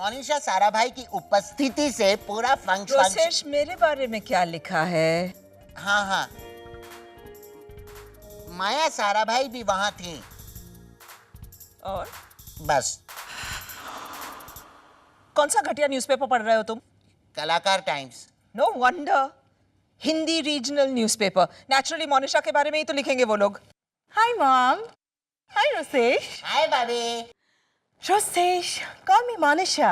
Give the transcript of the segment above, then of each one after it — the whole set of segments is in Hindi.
मोनिशा साराभाई की उपस्थिति से पूरा फंक्शन। रोसेश, मेरे बारे में क्या लिखा है? हाँ हाँ, माया साराभाई भी वहां थी। और बस। कौन सा घटिया न्यूज़पेपर पढ़ रहे हो तुम? Kalakar Times. No wonder, Hindi regional newspaper. Naturally Monisha के बारे में ही तो लिखेंगे वो लोग। Hi mom. हाय रोसेश। हाय भाभी। Rosesh, call me Monisha.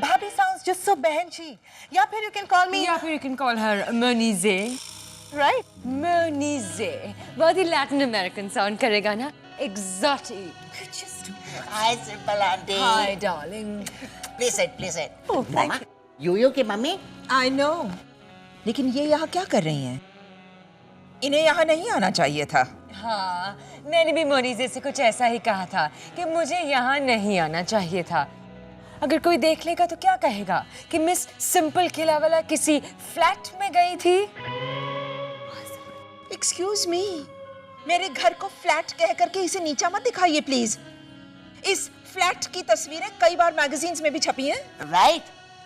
Bhabhi sounds just so behenchi. या फिर you can call me. या फिर you can call her Monize. Right. Monize. बहुत ही Latin American sound करेगा ना? Exotic. Hi simple aunty. Hi darling. Please sit, please sit. Oh, thank you. यूयू की मम्मी। आई नो, लेकिन ये यहाँ क्या कर रही हैं? इन्हें यहाँ नहीं आना चाहिए था। हाँ, मैंने भी मोनिजे से कुछ ऐसा ही कहा था कि मुझे यहाँ नहीं आना चाहिए था। अगर कोई देख लेगा तो क्या कहेगा कि मिस सिंपल खिलावाला किसी फ्लैट में गई थी। एक्सक्यूज मी, मेरे घर को फ्लैट कह करके इसे नीचा मत दिखाइए प्लीज। इस फ्लैट की तस्वीरें कई बार मैगजीन्स में भी छपी हैं। राइट,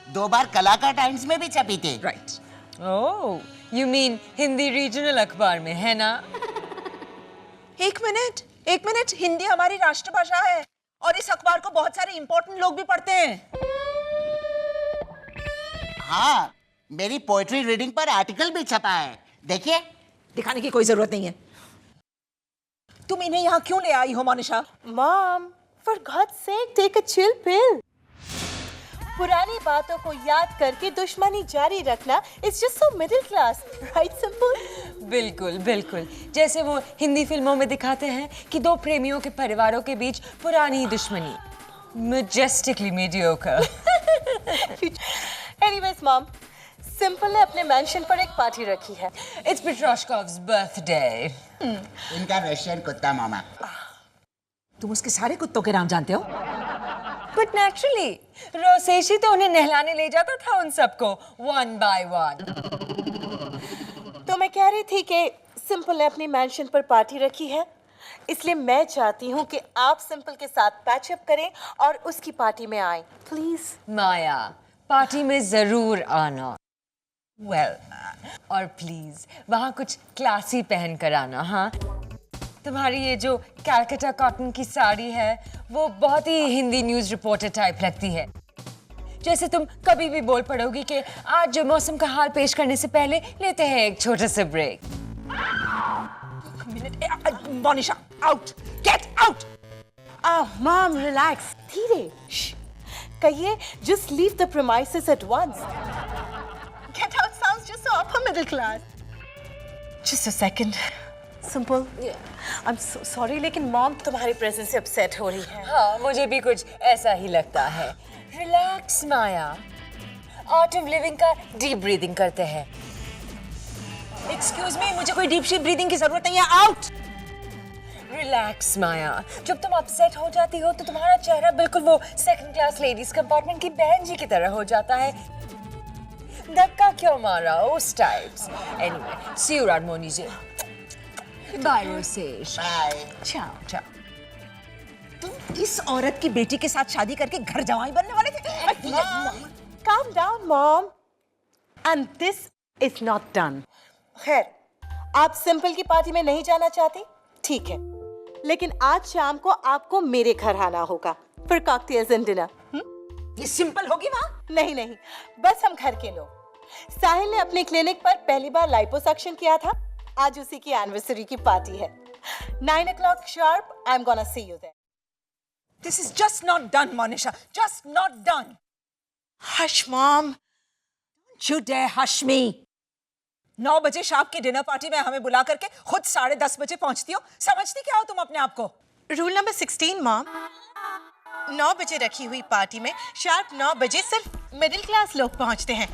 2 बार कलाकार टाइम्स में भी छपी थी। Right. Oh, you mean Hindi regional अखबार में, है ना? एक मिनट, हिंदी हमारी राष्ट्रभाषा है और इस अखबार को बहुत सारे इंपॉर्टेंट लोग भी पढ़ते हैं। हाँ, मेरी पोएट्री रीडिंग पर आर्टिकल भी छपा है, देखिए। दिखाने की कोई जरूरत नहीं है। तुम इन्हें यहाँ क्यों ले आई हो Monisha? Mom, for God's sake, take a chill pill. पुरानी बातों को याद करके दुश्मनी जारी रखना is just so middle class, right Simple? बिल्कुल बिल्कुल, जैसे वो हिंदी फिल्मों में दिखाते हैं कि 2 प्रेमियों के परिवारों के बीच पुरानी दुश्मनी। Majestically mediocre. Anyways, Mom, Simple ने अपने mansion पर एक पार्टी रखी है। It's Petroshkov's birthday. इनका रशियन कुत्ता मामा। तुम उसके सारे कुत्तों के नाम जानते हो? But naturally, रोसेशी तो उन्हें नहलाने ले जाता था उन सबको one by one. तो मैं कह रही थी कि सिंपल ने अपनी मैंशन पर पार्टी रखी है, इसलिए मैं चाहती हूँ कि आप सिंपल के साथ पैचअप करें और उसकी पार्टी में आएं, प्लीज। माया, पार्टी में जरूर आना। Well, और प्लीज वहाँ कुछ क्लासी पहन कर आना। हाँ, तुम्हारी ये जो कैलकटा कॉटन की साड़ी है वो बहुत ही हिंदी न्यूज़ रिपोर्टर टाइप लगती है। जैसे तुम कभी भी बोल पड़ोगी कि आज जो मौसम का हाल पेश करने से पहले लेते हैं एक छोटा सा break. Monisha, out, get out. Mom relax, धीरे। कहिए just leave the premises at once. Get out sounds just so upper middle class. Just a second. Simple. I'm so sorry, लेकिन मॉम तुम्हारी प्रेजेंस से अपसेट हो रही है। हाँ, मुझे भी कुछ ऐसा ही लगता है। Relax Maya, art of living का डीप ब्रीदिंग करते हैं। एक्सक्यूज मी, मुझे कोई डीप शी ब्रीदिंग की जरूरत नहीं है। आउट। रिलैक्स माया, जब तुम अपसेट हो जाती हो तो तुम्हारा चेहरा बिल्कुल वो सेकंड क्लास लेडीज कंपार्टमेंट की बहन जी की तरह हो जाता है। धक्का क्यों मारा उस types. Anyway, see you around मोनिजे। Bye Rosesh. Bye. Ciao ciao. तुम इस औरत की बेटी के साथ शादी करके घर जवाई बनने वाले थे। Calm down, mom. And this is not done. खैर, आप सिंपल की पार्टी में नहीं जाना चाहती? ठीक है, लेकिन आज शाम को आपको मेरे घर आना होगा for cocktails and dinner. ये सिंपल होगी वहाँ? नहीं, बस हम घर के लोग। साहिल ने अपने क्लिनिक पर पहली बार लाइपोसक्शन किया था, आज उसी की एनिवर्सरी की पार्टी है। 9 o'clock sharp, I'm gonna see you there. This is just not done, Monisha. Just not done. Hush, mom. Don't you dare hush me. 9 बजे शाम की डिनर पार्टी में हमें बुला करके खुद 10:30 बजे पहुंचती हो। समझती क्या हो तुम अपने आप को? Rule number 16, mom. 9 बजे रखी हुई पार्टी में शार्प 9 बजे सिर्फ मिडिल क्लास लोग पहुंचते हैं।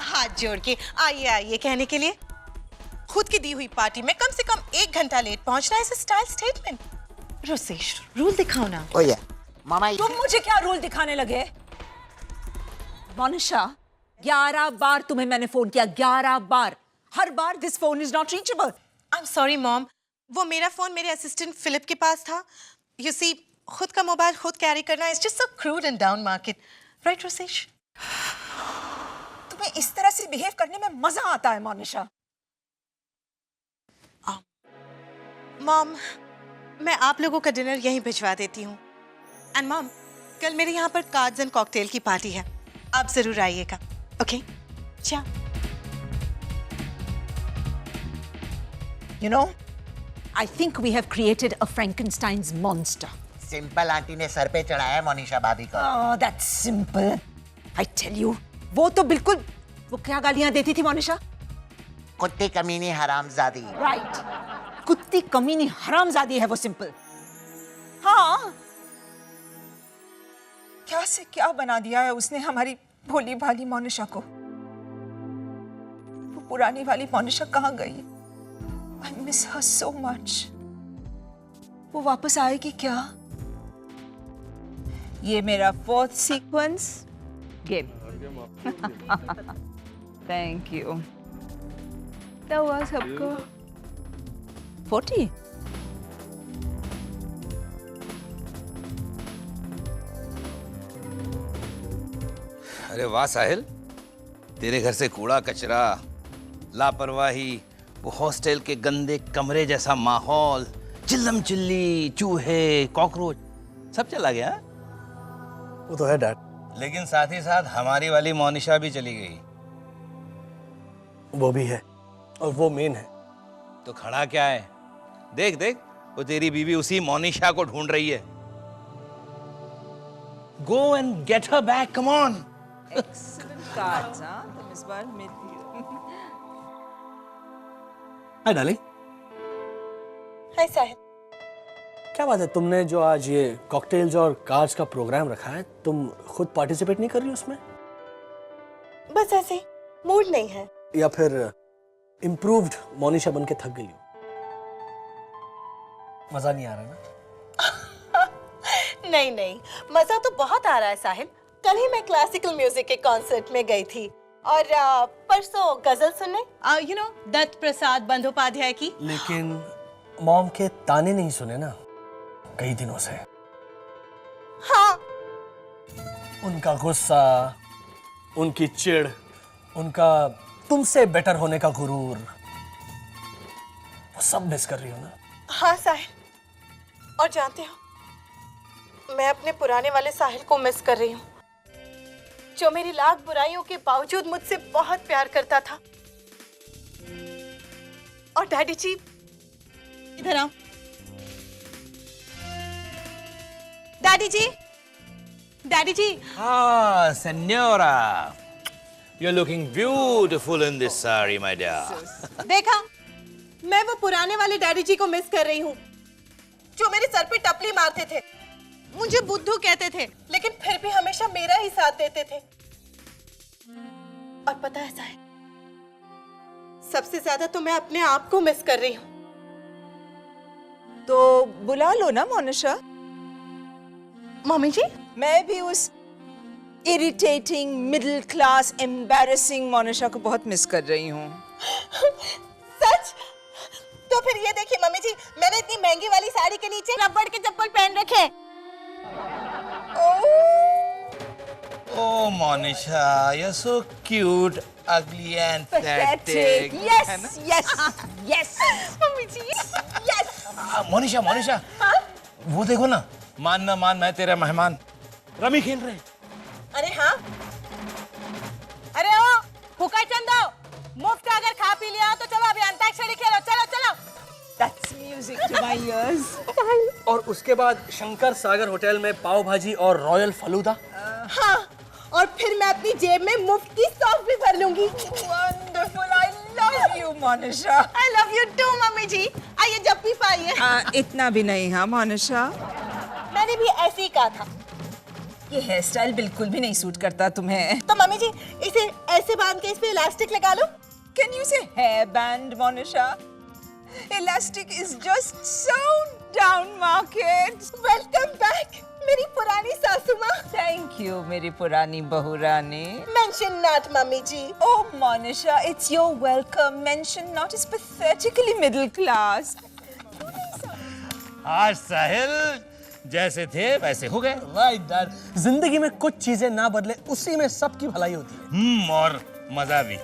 हाथ जोड़ के आइए कहने के लिए। खुद की दी हुई पार्टी में कम से कम 1 घंटा लेट पहुंचना is style statement. Rosesh, rule दिखाओ ना। ओ या, मामा। तुम मुझे क्या रूल दिखाने लगे? मोनिशा, 11 बार तुम्हें मैंने फोन किया, 11 बार। हर बार this phone is not reachable. I am sorry mom, वो मेरा फोन मेरे असिस्टेंट फिलिप के पास था। यू सी, खुद का मोबाइल खुद कैरी करना is just so crude and down market, right Rosesh? तुम्हें इस तरह से बिहेव करने में मजा आता है मोनिशा। मॉम, मैं आप लोगों का डिनर यहीं भिजवा देती हूँ। एंड मॉम, कल मेरे यहाँ पर कार्ड्स एंड कॉकटेल की पार्टी है, आप जरूर आइएगा। ओके, चाओ। You know, I think we have created a Frankenstein's monster. Simple aunty ने सर पे चढ़ाया है मोनिशा भाभी को। Oh, that's simple. I tell you, वो तो बिल्कुल, वो क्या गालियां देती थी मोनिशा? कुत्ती कमीनी हरामजादी। Right. कुत्ती कमीनी हरामजादी है वो सिंपल। हाँ, क्या से क्या बना दिया है उसने हमारी भोली भाली मोनिशा को। वो पुरानी वाली मोनिशा कहाँ गई? I miss her so much. वो वापस आएगी क्या? ये मेरा 4th sequence game. Thank you. क्या हुआ सबको? 40. अरे वाह साहिल, तेरे घर से कूड़ा कचरा, लापरवाही, वो हॉस्टल के गंदे कमरे जैसा माहौल, चिल्लम चिल्ली, चूहे, कॉकरोच, सब चला गया। वो तो है डैड, लेकिन साथ ही साथ हमारी वाली मोनिशा भी चली गई। वो भी है और वो मेन है। तो खड़ा क्या है? देख देख, वो तेरी बीवी उसी मोनिशा को ढूंढ रही है। Go and get her back, come on. Cards, हाँ, तुम इस बार मिल हाय डार्लिंग। हाय साहिल। क्या बात है, तुमने जो आज ये कॉकटेल्स और कार्ड्स का प्रोग्राम रखा है, तुम खुद पार्टिसिपेट नहीं कर रही उसमें? बस ऐसे मूड नहीं है। या फिर इम्प्रूव्ड मोनिशा बन के थक गई हो? मजा नहीं आ रहा ना? नहीं नहीं, मजा तो बहुत आ रहा है साहिल। कल ही मैं क्लासिकल म्यूजिक के कॉन्सर्ट में गई थी और परसों गजल सुनने, यू नो, दत्त प्रसाद बंदोपाध्याय की। लेकिन मॉम के ताने नहीं सुने ना कई दिनों से। हाँ, उनका गुस्सा, उनकी चिढ़, उनका तुमसे बेटर होने का गुरूर, वो सब मिस कर रही हो ना? हाँ साहिल, और जानते हो, मैं अपने पुराने वाले साहिल को मिस कर रही हूँ, जो मेरी लाख बुराइयों के बावजूद मुझसे बहुत प्यार करता था। और डैडी जी, इधर आओ। Daddy ji, daddy ji. Ah, Senora, you're looking beautiful in this sari, my dear. देखा, मैं वो पुराने वाले डैडी जी को मिस कर रही हूँ, जो मेरे सर पे टपली मारते थे, मुझे बुद्धू कहते थे, लेकिन फिर भी हमेशा मेरा ही साथ देते थे। और पता है साहिल, सबसे ज्यादा तो मैं अपने आप को मिस कर रही हूँ। तो बुला लो ना मोनिशा। मम्मी जी, मैं भी उस irritating, middle class, embarrassing Monisha को बहुत मिस कर रही हूँ। सच? तो फिर ये देखिए मम्मी जी, मैंने इतनी महंगी वाली साड़ी के नीचे रबड़ के चप्पल पहन रखे। Oh, Monisha, you're so cute, ugly and pathetic. Yes, है ना? yes, yes. मम्मी जी, Yes. मोनिशा, मोनिशा, वो देखो ना, मान ना मान मैं तेरा मेहमान, रमी खेल रहे। अरे हाँ, अरे ओ फुका चंदो, मुफ्त अगर खा पी लिया तो चलो अभी अंताक्षरी खेलो, चलो चलो। That's music to my ears. और उसके बाद शंकर सागर होटल में पाव भाजी और रॉयल फलूदा। हाँ, और फिर मैं अपनी जेब में मुफ्त की सौंफ भी भर लूंगी। Wonderful. I love you, Monisha. I love you too, mummy ji. आइए जब भी पाइए। इतना भी नहीं, हाँ मोनिशा। मैंने भी ऐसे ही कहा था। ये हेयर स्टाइल बिल्कुल भी नहीं सूट करता तुम्हें। तो मम्मी जी, इसे ऐसे बांध के इस पे इलास्टिक लगा लो। Can you say hair band, Monisha? Elastic is just so down market. Welcome back, मेरी पुरानी सासू माँ। Thank you, मेरी पुरानी बहू रानी। Mention not, mummy ji. Oh, Monisha, it's your welcome. Mention not is pathetically middle class. आज साहिल जैसे थे वैसे हो गए। राइट डैड, जिंदगी में कुछ चीजें ना बदले उसी में सबकी भलाई होती है। और मजा भी।